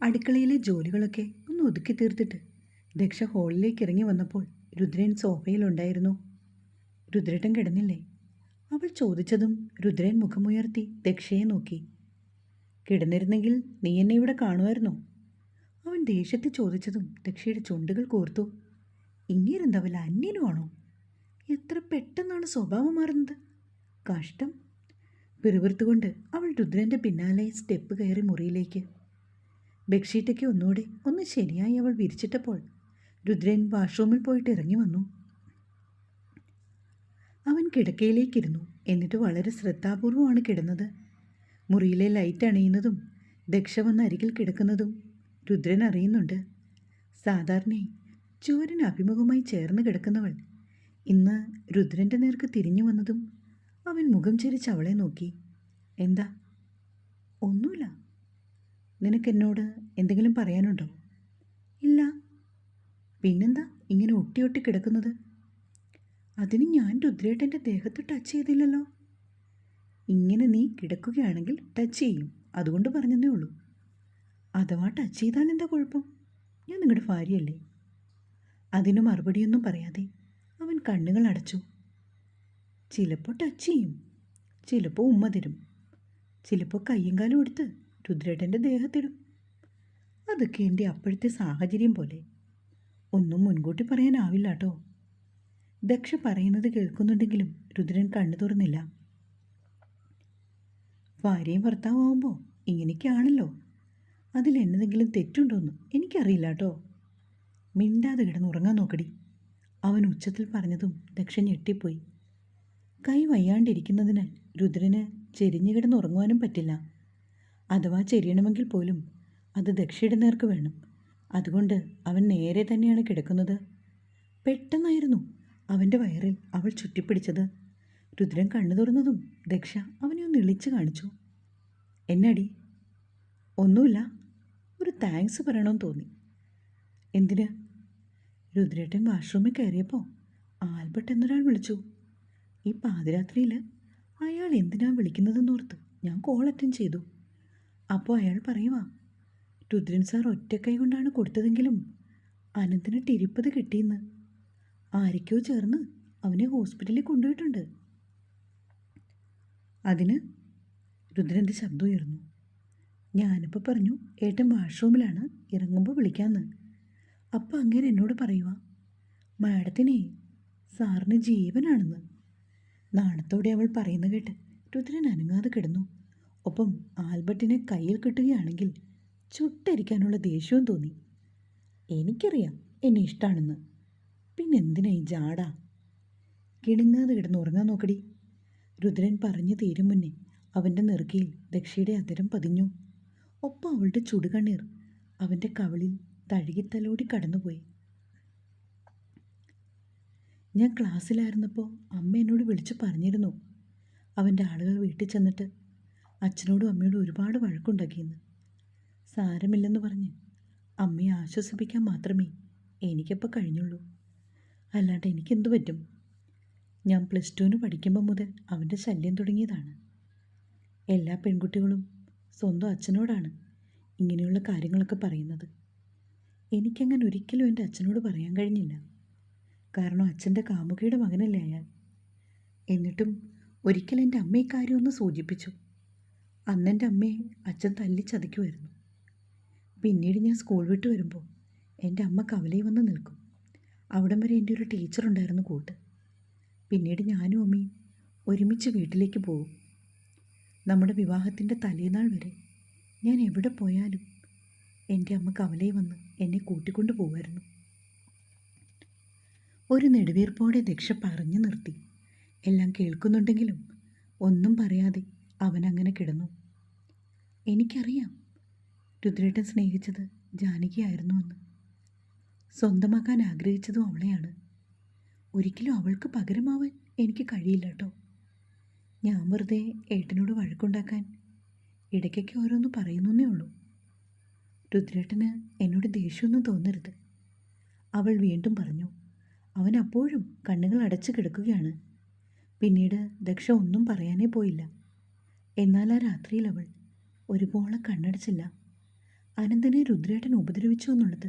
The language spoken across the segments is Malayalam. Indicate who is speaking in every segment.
Speaker 1: അടുക്കളയിലെ ജോലികളൊക്കെ ഒന്ന് ഒതുക്കി തീർത്തിട്ട് ദക്ഷ ഹാളിലേക്ക് ഇറങ്ങി വന്നപ്പോൾ രുദ്രൻ സോഫയിലുണ്ടായിരുന്നു. രുദ്രേട്ടൻ കിടന്നില്ലേ? അവൾ ചോദിച്ചതും രുദ്രൻ മുഖമുയർത്തി ദക്ഷയെ നോക്കി. കിടന്നിരുന്നെങ്കിൽ നീ എന്നെ ഇവിടെ കാണുമായിരുന്നോ? അവൻ ദേഷ്യത്തിൽ ചോദിച്ചതും ദക്ഷയുടെ ചുണ്ടുകൾ കോർത്തു. ഇങ്ങേരെന്താ വല്ല അന്യനുമാണോ? എത്ര പെട്ടെന്നാണ് സ്വഭാവം മാറുന്നത്. കഷ്ടം. പിറുപിറുത്തുകൊണ്ട് അവൾ രുദ്രൻ്റെ പിന്നാലെ സ്റ്റെപ്പ് കയറി മുറിയിലേക്ക്. ബെഡ്ഷീറ്റൊക്കെ ഒന്നുകൂടെ ഒന്ന് ശരിയായി അവൾ വിരിച്ചിട്ടപ്പോൾ രുദ്രൻ വാഷ്റൂമിൽ പോയിട്ട് ഇറങ്ങി വന്നു. അവൻ കിടക്കയിലേക്കിരുന്നു. എന്നിട്ട് വളരെ ശ്രദ്ധാപൂർവമാണ് കിടന്നത്. മുറിയിലെ ലൈറ്റ് അണയുന്നതും ദക്ഷ വന്ന് അരികിൽ കിടക്കുന്നതും രുദ്രൻ അറിയുന്നുണ്ട്. സാധാരണ ചുവരിന് അഭിമുഖമായി ചേർന്ന് കിടക്കുന്നവൾ ഇന്ന് രുദ്രൻ്റെ നേർക്ക് തിരിഞ്ഞു വന്നതും അവൻ മുഖം ചെരിച്ച് അവളെ നോക്കി. എന്താ? ഒന്നുമില്ല. നിനക്കെന്നോട് എന്തെങ്കിലും പറയാനുണ്ടോ? ഇല്ല. പിന്നെന്താ ഇങ്ങനെ ഒട്ടി ഒട്ടി കിടക്കുന്നത്? അതിന് ഞാൻ രുദ്രേട്ടൻ്റെ ദേഹത്ത് ടച്ച് ചെയ്തില്ലല്ലോ. ഇങ്ങനെ നീ കിടക്കുകയാണെങ്കിൽ ടച്ച് ചെയ്യും, അതുകൊണ്ട് പറഞ്ഞതേ ഉള്ളൂ. അഥവാ ടച്ച് ചെയ്താൽ എന്താ കുഴപ്പം? ഞാൻ നിങ്ങളുടെ ഭാര്യയല്ലേ. അതിന് മറുപടിയൊന്നും പറയാതെ അവൻ കണ്ണുകൾ അടച്ചു. ചിലപ്പോൾ ടച്ച് ചെയ്യും, ചിലപ്പോൾ ഉമ്മ തരും, ചിലപ്പോൾ കയ്യും കാലും എടുത്ത് രുദ്രേട്ടൻ്റെ ദേഹത്തിടും. അതൊക്കെ എൻ്റെ അപ്പോഴത്തെ സാഹചര്യം പോലെ. ഒന്നും മുൻകൂട്ടി പറയാനാവില്ല കേട്ടോ. ദക്ഷ പറയുന്നത് കേൾക്കുന്നുണ്ടെങ്കിലും രുദ്രൻ കണ്ണു തുറന്നില്ല. ഭാര്യയും ഭർത്താവുമ്പോൾ ഇങ്ങനെയൊക്കെയാണല്ലോ. അതിലെന്നതെങ്കിലും തെറ്റുണ്ടോയെന്ന് എനിക്കറിയില്ല കേട്ടോ. മിണ്ടാതെ കിടന്നുറങ്ങാൻ നോക്കടി. അവൻ ഉച്ചത്തിൽ പറഞ്ഞതും ദക്ഷ ഞെട്ടിപ്പോയി. കൈ വയ്യാണ്ടിരിക്കുന്നതിനാൽ രുദ്രന് ചെരിഞ്ഞു കിടന്നുറങ്ങുവാനും പറ്റില്ല. അഥവാ ചെരിയണമെങ്കിൽ പോലും അത് ദക്ഷയുടെ നേർക്ക് വേണം. അതുകൊണ്ട് അവൻ നേരെ തന്നെയാണ് കിടക്കുന്നത്. പെട്ടെന്നായിരുന്നു അവൻ്റെ വയറിൽ അവൾ ചുറ്റിപ്പിടിച്ചത്. രുദ്രൻ കണ്ണു തുറന്നതും ദക്ഷ അവനെ ഒന്ന് ഇളിച്ചു കാണിച്ചു. എന്നടി? ഒന്നുമില്ല. ഒരു താങ്ക്സ് പറയണമെന്ന് തോന്നി. എന്തിന്? രുദ്രേട്ടൻ വാഷ്റൂമിൽ കയറിയപ്പോൾ ആൽബർട്ട് എന്നൊരാൾ വിളിച്ചു. ഈ പാതിരാത്രിയിൽ അയാൾ എന്തിനാ വിളിക്കുന്നതെന്നോർത്ത് ഞാൻ കോൾ അറ്റൻഡ് ചെയ്തു. അപ്പോൾ അയാൾ പറയുവാ, രുദ്രൻ സാർ ഒറ്റക്കൈ കൊണ്ടാണ് കൊടുത്തതെങ്കിലും അനന്തിന് ടിരിപ്പത് കിട്ടിയെന്ന്. ആരൊക്കെയോ ചേർന്ന് അവനെ ഹോസ്പിറ്റലിൽ കൊണ്ടുപോയിട്ടുണ്ട്. അതിന്? രുദ്രൻ്റെ ശബ്ദം ഉയർന്നു. ഞാനിപ്പോൾ പറഞ്ഞു ഏട്ടൻ വാഷ്റൂമിലാണ്, ഇറങ്ങുമ്പോൾ വിളിക്കാമെന്ന്. അപ്പം അങ്ങനെ എന്നോട് പറയുക, മാഡത്തിനെ സാറിന് ജീവനാണെന്ന്. നാണത്തോടെ അവൾ പറയുന്ന കേട്ട് രുദ്രൻ അനങ്ങാതെ കിടന്നു. ഒപ്പം ആൽബർട്ടിനെ കയ്യിൽ കിട്ടുകയാണെങ്കിൽ ചുട്ടരിക്കാനുള്ള ദേഷ്യവും തോന്നി. എനിക്കറിയാം എന്നെ ഇഷ്ടമാണെന്ന്. പിന്നെന്തിനാ ഈ ജാടാ? കിണുങ്ങാതെ കിടന്ന് ഉറങ്ങാൻ നോക്കടി. രുദ്രൻ പറഞ്ഞു തീരും മുന്നേ അവൻ്റെ നെറുകയിൽ ദക്ഷയുടെ അതിരം പതിഞ്ഞു. ഒപ്പം അവളുടെ ചുടുകണ്ണീർ അവൻ്റെ കവിളിൽ തഴുകിത്തലോടി കടന്നുപോയി. ഞാൻ ക്ലാസ്സിലായിരുന്നപ്പോൾ അമ്മ എന്നോട് വിളിച്ചു പറഞ്ഞിരുന്നു, അവൻ്റെ ആളുകൾ വീട്ടിൽ ചെന്നിട്ട് അച്ഛനോടും അമ്മയോടും ഒരുപാട് വഴക്കുണ്ടാക്കിയെന്ന്. സാരമില്ലെന്ന് പറഞ്ഞ് അമ്മയെ ആശ്വസിപ്പിക്കാൻ മാത്രമേ എനിക്കപ്പോൾ കഴിഞ്ഞുള്ളൂ. അല്ലാണ്ട് എനിക്കെന്തു പറ്റും? ഞാൻ +2 പഠിക്കുമ്പോൾ മുതൽ അവൻ്റെ ശല്യം തുടങ്ങിയതാണ്. എല്ലാ പെൺകുട്ടികളും സ്വന്തം അച്ഛനോടാണ് ഇങ്ങനെയുള്ള കാര്യങ്ങളൊക്കെ പറയുന്നത്. എനിക്കങ്ങനെ ഒരിക്കലും എൻ്റെ അച്ഛനോട് പറയാൻ കഴിഞ്ഞില്ല. കാരണം അച്ഛൻ്റെ കാമുകിയുടെ മകനല്ലേ അയാൾ. എന്നിട്ടും ഒരിക്കൽ എൻ്റെ അമ്മ ഇക്കാര്യം ഒന്ന് സൂചിപ്പിച്ചു. അന്നെൻ്റെ അമ്മയെ അച്ഛൻ തല്ലി ചതയ്ക്കുമായിരുന്നു. പിന്നീട് ഞാൻ സ്കൂൾ വിട്ട് വരുമ്പോൾ എൻ്റെ അമ്മ കവലയിൽ വന്ന് നിൽക്കും. അവിടം വരെ എൻ്റെ ഒരു ടീച്ചറുണ്ടായിരുന്നു കൂട്ട്. പിന്നീട് ഞാനും അമ്മയും ഒരുമിച്ച് വീട്ടിലേക്ക് പോകും. നമ്മുടെ വിവാഹത്തിൻ്റെ തലേനാൾ വരെ ഞാൻ എവിടെ പോയാലും എൻ്റെ അമ്മ കവലയിൽ വന്ന് എന്നെ കൂട്ടിക്കൊണ്ടു പോകുമായിരുന്നു. ഒരു നെടുവീർപ്പോടെ ദക്ഷ പറഞ്ഞു നിർത്തി. എല്ലാം കേൾക്കുന്നുണ്ടെങ്കിലും ഒന്നും പറയാതെ അവനങ്ങനെ കിടന്നു. എനിക്കറിയാം രുദ്രേട്ടൻ സ്നേഹിച്ചത് ജാനകിയായിരുന്നുവെന്ന്. സ്വന്തമാക്കാൻ ആഗ്രഹിച്ചതും അവളെയാണ്. ഒരിക്കലും അവൾക്ക് പകരമാവാൻ എനിക്ക് കഴിയില്ല കേട്ടോ. ഞാൻ വെറുതെ ഏട്ടനോട് വഴക്കുണ്ടാക്കാൻ ഇടയ്ക്കൊക്കെ ഓരോന്ന് പറയുന്നേ ഉള്ളൂ. രുദ്രേട്ടന് എന്നോട് ദേഷ്യമൊന്നും തോന്നരുത്. അവൾ വീണ്ടും പറഞ്ഞു. അവൻ അപ്പോഴും കണ്ണുകൾ അടച്ചു കിടക്കുകയാണ്. പിന്നീട് ദക്ഷ ഒന്നും പറയാനേ പോയില്ല. എന്നാൽ ആ രാത്രിയിൽ അവൾ ഒരുപോലെ കണ്ണടച്ചില്ല. അനന്തനെ രുദ്രേട്ടൻ ഉപദ്രവിച്ചു എന്നുള്ളത്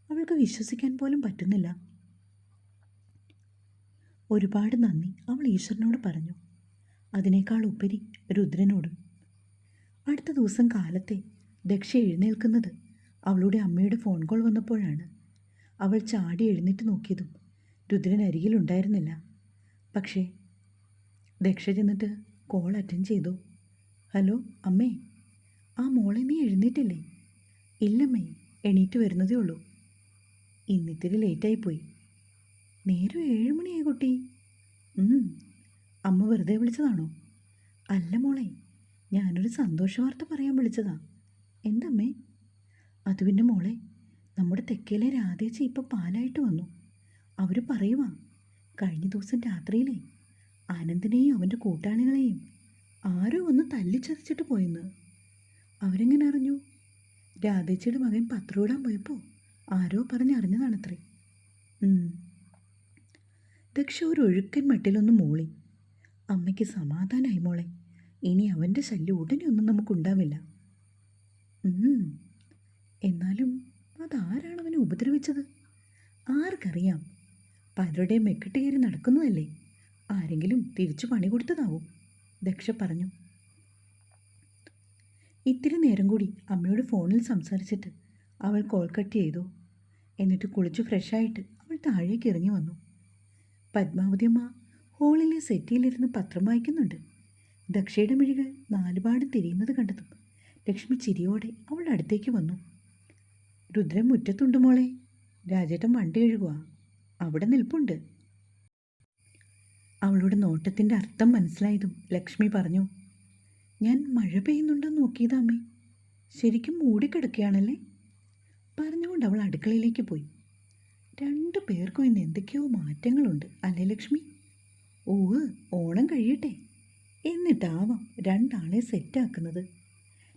Speaker 1: അവൾക്ക് വിശ്വസിക്കാൻ പോലും പറ്റുന്നില്ല. ഒരുപാട് നന്ദി അവൾ ഈശ്വരനോട് പറഞ്ഞു. അതിനേക്കാൾ ഉപരി രുദ്രനോടും. അടുത്ത ദിവസം കാലത്തെ ദക്ഷ എഴുന്നേൽക്കുന്നത് അവളുടെ അമ്മയുടെ ഫോൺ കോൾ വന്നപ്പോഴാണ്. അവൾ ചാടി എഴുന്നേറ്റ് നോക്കിയതും രുദ്രൻ അരികിലുണ്ടായിരുന്നില്ല. പക്ഷേ ദക്ഷ ചെന്നിട്ട് കോൾ അറ്റൻഡ് ചെയ്തു. ഹലോ അമ്മേ, ആ മോളെ നീ എഴുന്നേറ്റില്ലേ? ഇല്ലമ്മേ, എണീറ്റ് വരുന്നതേ ഉള്ളൂ. ഇന്നിത്തിരി ലേറ്റായിപ്പോയി. നേരം 7 മണിയായി കുട്ടി. അമ്മ വെറുതെ വിളിച്ചതാണോ? അല്ല മോളെ, ഞാനൊരു സന്തോഷ വാർത്ത പറയാൻ വിളിച്ചതാ. എന്തമ്മേ? അത് പിന്നെ മോളെ, നമ്മുടെ തെക്കേലെ രാധേച്ചി ഇപ്പോൾ പാലായിട്ട് വന്നു. അവർ പറയുവാ, കഴിഞ്ഞ ദിവസം രാത്രിയിലേ ആനന്ദിനെയും അവൻ്റെ കൂട്ടാളികളെയും ആരോ ഒന്ന് തല്ലിച്ചതച്ചിട്ട് പോയെന്ന്. അവരെങ്ങനെ അറിഞ്ഞു? രാധേച്ചിയുടെ മകൻ പത്രം ഇടാൻ പോയപ്പോൾ ആരോ പറഞ്ഞറിഞ്ഞതാണത്രേ. ദക്ഷ ഒരു ഒഴുക്കൻ മട്ടിലൊന്ന് മൂളി. അമ്മയ്ക്ക് സമാധാനമായി മോളെ. ഇനി അവൻ്റെ ശല്യം ഉടനെ ഒന്നും നമുക്കുണ്ടാവില്ല. എന്നാലും അതാരാണ് അവനെ ഉപദ്രവിച്ചത്? ആർക്കറിയാം? പലരുടെയും മെക്കിട്ട് കയറി നടക്കുന്നതല്ലേ. ആരെങ്കിലും തിരിച്ചു പണി കൊടുത്തതാവും, ദക്ഷ പറഞ്ഞു. ഇത്തിരി നേരം കൂടി അമ്മയോട് ഫോണിൽ സംസാരിച്ചിട്ട് അവൾ കോൾ കട്ട് ചെയ്തു. എന്നിട്ട് കുളിച്ച് ഫ്രഷായിട്ട് അവൾ താഴേക്ക് ഇറങ്ങി വന്നു. പത്മാവതി അമ്മ ഹോളിലെ സെറ്റിയിലിരുന്ന് പത്രം വായിക്കുന്നുണ്ട്. ദക്ഷയുടെ മിഴികൾ നാലുപാടും തിരിയുന്നത് കണ്ടതും ലക്ഷ്മി ചിരിയോടെ അവളുടെ അടുത്തേക്ക് വന്നു. രുദ്രൻ മുറ്റത്തുണ്ട് മോളെ. രാജേട്ടൻ വണ്ടി കഴുകുക. അവിടെ നിൽപ്പുണ്ട്. അവളുടെ നോട്ടത്തിൻ്റെ അർത്ഥം മനസ്സിലായതും ലക്ഷ്മി പറഞ്ഞു, ഞാൻ മഴ പെയ്യുന്നുണ്ടെന്ന് നോക്കിയതാമ്മേ. ശരിക്കും മൂടിക്കിടക്കുകയാണല്ലേ? പറഞ്ഞുകൊണ്ട് അവൾ അടുക്കളയിലേക്ക് പോയി. 2 പേർക്കും ഇന്ന് എന്തൊക്കെയോ മാറ്റങ്ങളുണ്ട് അല്ലേ ലക്ഷ്മി? ഓണം കഴിയട്ടെ, എന്നിട്ടാവാം 2 ആളെ സെറ്റാക്കുന്നത്,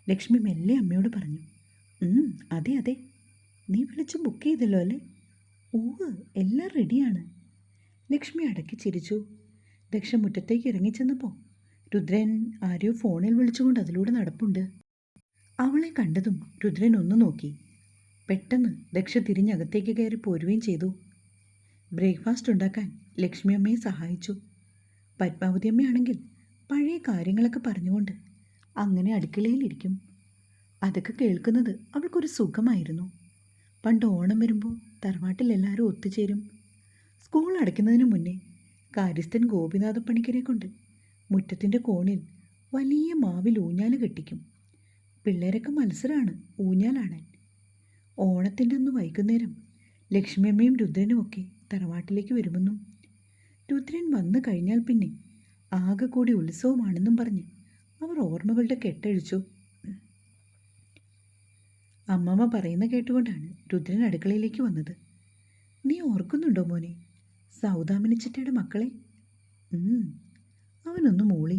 Speaker 1: ലക്ഷ്മി മെല്ലെ അമ്മയോട് പറഞ്ഞു. അതെ അതെ, നീ വിളിച്ച് ബുക്ക് ചെയ്തല്ലോ അല്ലേ? എല്ലാം റെഡിയാണ്. ലക്ഷ്മി അടക്കി ചിരിച്ചു. ദക്ഷ മുറ്റത്തേക്ക് ഇറങ്ങിച്ചെന്നപ്പോൾ രുദ്രൻ ആരെയോ ഫോണിൽ വിളിച്ചുകൊണ്ട് അതിലൂടെ നടപ്പുണ്ട്. അവളെ കണ്ടതും രുദ്രൻ ഒന്ന് നോക്കി. പെട്ടെന്ന് ദക്ഷ തിരിഞ്ഞകത്തേക്ക് കയറി പോരുകയും ചെയ്തു. ബ്രേക്ക്ഫാസ്റ്റ് ഉണ്ടാക്കാൻ ലക്ഷ്മി അമ്മയെ സഹായിച്ചു. പത്മാവതി അമ്മയാണെങ്കിൽ പഴയ കാര്യങ്ങളൊക്കെ പറഞ്ഞുകൊണ്ട് അങ്ങനെ അടുക്കളയിലിരിക്കും. അതൊക്കെ കേൾക്കുന്നത് അവൾക്കൊരു സുഖമായിരുന്നു. പണ്ട് ഓണം വരുമ്പോൾ തറവാട്ടിൽ എല്ലാവരും ഒത്തുചേരും. സ്കൂൾ അടയ്ക്കുന്നതിന് മുന്നേ കാര്യസ്ഥൻ ഗോപിനാഥ പണിക്കരെ കൊണ്ട് മുറ്റത്തിൻ്റെ കോണിൽ വലിയ മാവിൽ ഊഞ്ഞാൽ കെട്ടിക്കും. പിള്ളേരൊക്കെ മത്സരമാണ് ഊഞ്ഞാലാടാൻ. ഓണത്തിൻ്റെ അന്ന് വൈകുന്നേരം ലക്ഷ്മിയമ്മയും രുദ്രനും ഒക്കെ തറവാട്ടിലേക്ക് വരുമെന്നും രുദ്രൻ വന്നു കഴിഞ്ഞാൽ പിന്നെ ആകെ കൂടി ഉത്സവമാണെന്നും പറഞ്ഞ് അവർ ഓർമ്മകളുടെ കെട്ടഴിച്ചു. അമ്മമ്മ പറയുന്ന കേട്ടുകൊണ്ടാണ് രുദ്രൻ അടുക്കളയിലേക്ക് വന്നത്. നീ ഓർക്കുന്നുണ്ടോ മോനെ സൗദാമിനി ചിറ്റയുടെ മക്കളെ? അവനൊന്ന് മൂളി.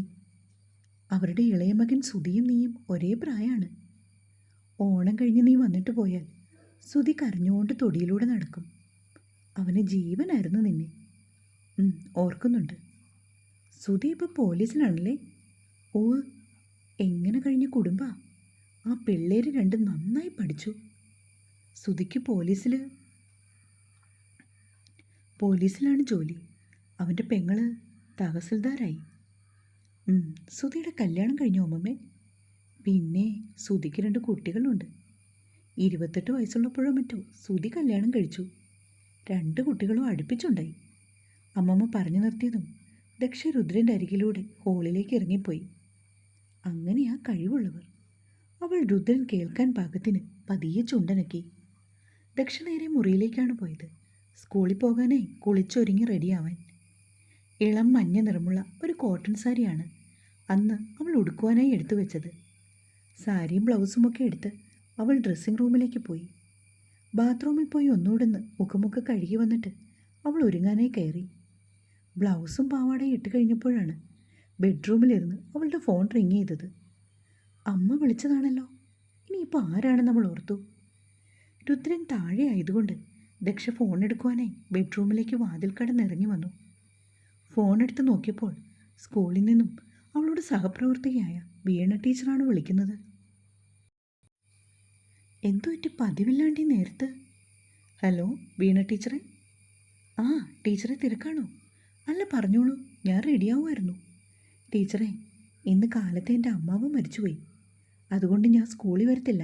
Speaker 1: അവരുടെ ഇളയ മകൻ സുധിയും നീയും ഒരേ പ്രായമാണ്. ഓണം കഴിഞ്ഞ് നീ വന്നിട്ട് പോയാൽ സുധി കരഞ്ഞുകൊണ്ട് തൊടിയിലൂടെ നടക്കും. അവന് ജീവനായിരുന്നു നിന്നെ. ഓർക്കുന്നുണ്ട്. സുധി ഇപ്പോൾ പോലീസിലാണല്ലേ? എങ്ങനെ കഴിഞ്ഞ കുടുംബ? ആ പിള്ളേര് 2 നന്നായി പഠിച്ചു. സുധിക്ക് പോലീസിലാണ് ജോലി. അവൻ്റെ പെങ്ങള് തഹസിൽദാരായി. സുധിയുടെ കല്യാണം കഴിഞ്ഞു അമ്മമ്മേ. പിന്നെ സുധിക്ക് 2 കുട്ടികളുണ്ട്. 28 വയസ്സുള്ളപ്പോഴോ മറ്റോ സുധി കല്യാണം കഴിച്ചു. 2 കുട്ടികളും അടുപ്പിച്ചുണ്ടായി. അമ്മമ്മ പറഞ്ഞു നിർത്തിയതും ദക്ഷ രുദ്രൻ്റെ അരികിലൂടെ ഹോളിലേക്ക് ഇറങ്ങിപ്പോയി. അങ്ങനെയാ കഴിവുള്ളവർ. അവൾ രുദ്രൻ കേൾക്കാൻ പാകത്തിന് പതിയെ ചുണ്ടനക്കി. ദക്ഷ നേരെ മുറിയിലേക്കാണ് പോയത്. സ്കൂളിൽ പോകാനായി കുളിച്ചൊരുങ്ങി റെഡിയാവാൻ. ഇളം മഞ്ഞ നിറമുള്ള ഒരു കോട്ടൺ സാരിയാണ് അന്ന് അവൾ ഉടുക്കുവാനായി എടുത്തു വെച്ചത്. സാരിയും ബ്ലൗസുമൊക്കെ എടുത്ത് അവൾ ഡ്രസ്സിംഗ് റൂമിലേക്ക് പോയി. ബാത്റൂമിൽ പോയി ഒന്നുകൂടെന്ന് മുഖമൊക്കെ കഴുകി വന്നിട്ട് അവൾ ഒരുങ്ങാനായി കയറി. ബ്ലൗസും പാവാടയും ഇട്ട് കഴിഞ്ഞപ്പോഴാണ് ബെഡ്റൂമിലിരുന്ന് അവളുടെ ഫോൺ റിങ് ചെയ്തത്. അമ്മ വിളിച്ചതാണല്ലോ. ഇനിയിപ്പോൾ ആരാണ് നമ്മൾ ഓർത്തു. രുദ്രൻ താഴെ ആയതുകൊണ്ട് ദക്ഷ ഫോൺ എടുക്കുവാനായി ബെഡ്റൂമിലേക്ക് വാതിൽ കടന്നിറങ്ങി വന്നു. ഫോണെടുത്ത് നോക്കിയപ്പോൾ സ്കൂളിൽ നിന്നും അവളുടെ സഹപ്രവർത്തകയായ വീണ ടീച്ചറാണ് വിളിക്കുന്നത്. എന്തു പറ്റി പതിവില്ലാണ്ട് ഈ നേരത്ത്? ഹലോ, വീണ ടീച്ചറെ? ആ, ടീച്ചറെ തിരക്കാണോ? അല്ല, പറഞ്ഞോളൂ, ഞാൻ റെഡിയാവുമായിരുന്നു. ടീച്ചറെ, ഇന്ന് കാലത്തെ എൻ്റെ അമ്മാവ് മരിച്ചുപോയി. അതുകൊണ്ട് ഞാൻ സ്കൂളിൽ വരത്തില്ല.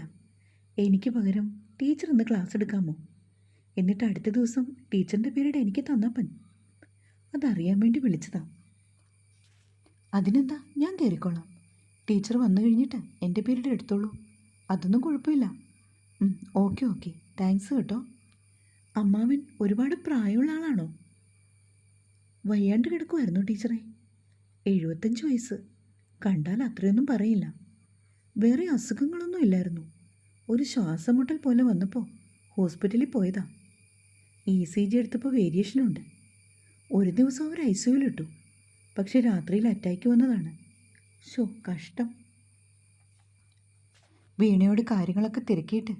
Speaker 1: എനിക്ക് പകരം ടീച്ചർ ഇന്ന് ക്ലാസ് എടുക്കാമോ? എന്നിട്ട് അടുത്ത ദിവസം ടീച്ചറിൻ്റെ പീരീഡ് എനിക്ക് തന്നാപ്പൻ. അതറിയാൻ വേണ്ടി വിളിച്ചതാ. അതിനെന്താ, ഞാൻ കയറിക്കോളാം. ടീച്ചർ വന്നു കഴിഞ്ഞിട്ട് എൻ്റെ പീരീഡ് എടുത്തോളൂ. അതൊന്നും കുഴപ്പമില്ല. ഓക്കെ ഓക്കെ, താങ്ക്സ് കേട്ടോ. അമ്മാവൻ ഒരുപാട് പ്രായമുള്ള ആളാണോ? വയ്യാണ്ട് കിടക്കുമായിരുന്നു ടീച്ചറെ. 75 വയസ്സ്. കണ്ടാൽ അത്രയൊന്നും പറയില്ല. വേറെ അസുഖങ്ങളൊന്നും ഇല്ലായിരുന്നു. ഒരു ശ്വാസം മുട്ടൽ പോലെ വന്നപ്പോൾ ഹോസ്പിറ്റലിൽ പോയതാ. ECG എടുത്തപ്പോൾ വേരിയേഷനുണ്ട്. ഒരു ദിവസം അവർ ICUവിലിട്ടു. പക്ഷെ രാത്രിയിൽ അറ്റാക്ക് വന്നതാണ്. കഷ്ടം. വീണയോട് കാര്യങ്ങളൊക്കെ തിരക്കിയിട്ട്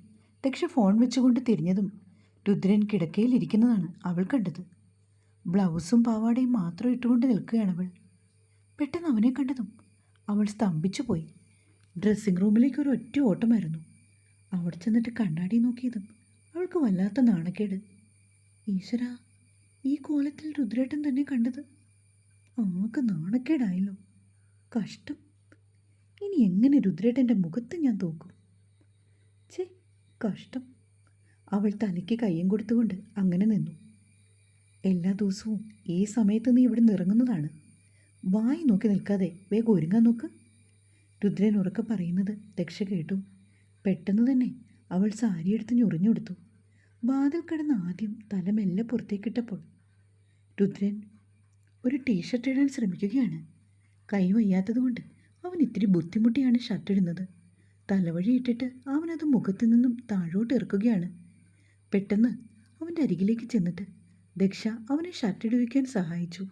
Speaker 1: ദക്ഷ ഫോൺ വെച്ചുകൊണ്ട് തിരിഞ്ഞതും രുദ്രൻ കിടക്കയിൽ ഇരിക്കുന്നതാണ് അവൾ കണ്ടത്. ബ്ലൗസും പാവാടയും മാത്രം ഇട്ടുകൊണ്ട് നിൽക്കുകയാണവൾ. പെട്ടെന്ന് അവനെ കണ്ടതും അവൾ സ്തംഭിച്ചു പോയി. ഡ്രസ്സിംഗ് റൂമിലേക്ക് ഒരു ഒറ്റ ഓട്ടമായിരുന്നു. അവിടെ ചെന്നിട്ട് കണ്ണാടി നോക്കിയതും അവൾക്ക് വല്ലാത്ത നാണക്കേട്. ഈശ്വരാ, ഈ കോലത്തിൽ രുദ്രേട്ടൻ തന്നെ കണ്ടത്. ആകെ നാണക്കേടായല്ലോ. കഷ്ടം. ഇനി എങ്ങനെ രുദ്രേട്ടൻ്റെ മുഖത്ത് ഞാൻ തോക്കും? കഷ്ടം. അവൾ തലയ്ക്ക് കയ്യും കൊടുത്തുകൊണ്ട് അങ്ങനെ നിന്നു. എല്ലാ ദിവസവും ഈ സമയത്ത് നീ ഇവിടെ നിറങ്ങുന്നതാണ്. വായി നോക്കി നിൽക്കാതെ വേഗം ഒരുങ്ങാൻ നോക്ക്. രുദ്രൻ ഉറക്കെ പറയുന്നത് ദക്ഷ കേട്ടു. പെട്ടെന്ന് തന്നെ അവൾ സാരിയെടുത്ത് ഞൊറിഞ്ഞെടുത്തു. വാതിൽ കിടന്ന് ആദ്യം തല മെല്ലെ പുറത്തേക്കിട്ടപ്പോൾ രുദ്രൻ ഒരു ടീഷർട്ട് ഇടാൻ ശ്രമിക്കുകയാണ്. കൈ വയ്യാത്തതുകൊണ്ട് അവൻ ഇത്തിരി ബുദ്ധിമുട്ടിയാണ് ഷർട്ടിടുന്നത്. തലവഴി ഇട്ടിട്ട് അവനത് മുഖത്തു നിന്നും താഴോട്ട് ഇറക്കുകയാണ്. പെട്ടെന്ന് അവൻ്റെ അരികിലേക്ക് ചെന്നിട്ട് ദക്ഷ അവനെ ഷർട്ടിടുവിക്കാൻ സഹായിച്ചു.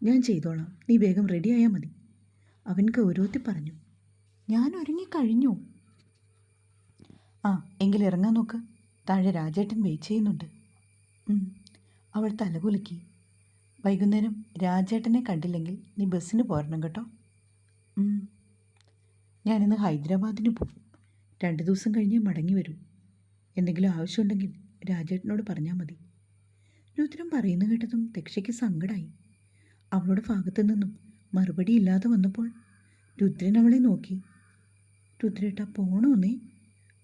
Speaker 1: ഞാൻ ചെയ്തോളാം, നീ വേഗം റെഡിയായാൽ മതി, അവൻ ഗൗരവത്തിൽ പറഞ്ഞു. ഞാൻ ഒരുങ്ങിക്കഴിഞ്ഞു. ആ, എങ്കിൽ ഇറങ്ങാൻ നോക്ക്. താഴെ രാജേട്ടൻ വെയിറ്റ് ചെയ്യുന്നുണ്ട്. അവൾ തലകുലുക്കി. വൈകുന്നേരം രാജേട്ടനെ കണ്ടില്ലെങ്കിൽ നീ ബസ്സിന് പോരണം കേട്ടോ. ഞാനിന്ന് ഹൈദരാബാദിന് പോകും. 2 ദിവസം കഴിഞ്ഞ് മടങ്ങി വരും. എന്തെങ്കിലും ആവശ്യമുണ്ടെങ്കിൽ രാജേട്ടനോട് പറഞ്ഞാൽ മതി. രുദ്രൻ പറയുന്നു കേട്ടതും ദക്ഷയ്ക്ക് സങ്കടമായി. അവളുടെ ഭാഗത്തു നിന്നും മറുപടി ഇല്ലാതെ വന്നപ്പോൾ രുദ്രൻ അവളെ നോക്കി. രുദ്രേട്ടാ, പോണോന്നേ?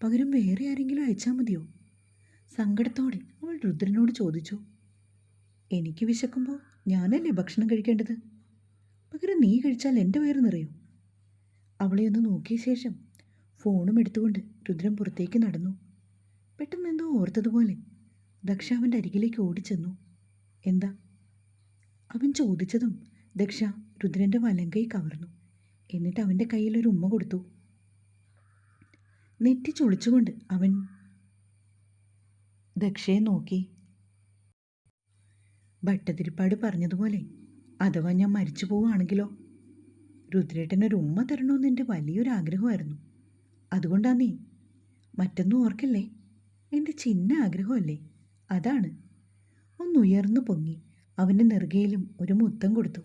Speaker 1: പകരം വേറെ ആരെങ്കിലും അയച്ചാൽ മതിയോ? സങ്കടത്തോടെ അവൾ രുദ്രനോട് ചോദിച്ചു. എനിക്ക് വിശക്കുമ്പോൾ ഞാനല്ലേ ഭക്ഷണം കഴിക്കേണ്ടത്? പകരം നീ കഴിച്ചാൽ എൻ്റെ വയറ് നിറയും. അവളെ ഒന്ന് നോക്കിയ ശേഷം ഫോണും എടുത്തുകൊണ്ട് രുദ്രൻ പുറത്തേക്ക് നടന്നു. പെട്ടെന്ന് എന്തോ ഓർത്തതുപോലെ ദക്ഷ അവൻ്റെ അരികിലേക്ക് ഓടിച്ചെന്നു. എന്താ? അവൻ ചോദിച്ചതും ദക്ഷ രുദ്രൻ്റെ വലങ്കൈ കവർന്നു. എന്നിട്ട് അവൻ്റെ കയ്യിൽ ഒരു ഉമ്മ കൊടുത്തു. നെറ്റി ചൊളിച്ചുകൊണ്ട് അവൻ ദക്ഷയെ നോക്കി. ഭട്ടതിരിപ്പാട് പറഞ്ഞതുപോലെ അഥവാ ഞാൻ മരിച്ചു പോവുകയാണെങ്കിലോ? രുദ്രേട്ടനൊരു ഉമ്മ തരണമെന്ന് എൻ്റെ വലിയൊരു ആഗ്രഹമായിരുന്നു. അതുകൊണ്ടാ നീ. മറ്റൊന്നും ഓർക്കില്ലേ? എൻ്റെ ചിന്ന ആഗ്രഹമല്ലേ? അതാണ്. ഒന്നുയർന്നു പൊങ്ങി അവൻ്റെ നെറുകയിലും ഒരു മുത്തം കൊടുത്തു.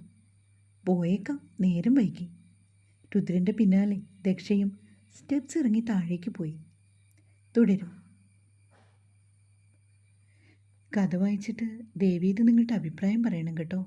Speaker 1: പോയേക്കാം, നേരം വൈകി. രുദ്രൻ്റെ പിന്നാലെ ദക്ഷയും സ്റ്റെപ്സ് ഇറങ്ങി താഴേക്ക് പോയി. തുടരും. കഥ വായിച്ചിട്ട് ദയവേത് നിങ്ങളുടെ അഭിപ്രായം പറയണം കേട്ടോ.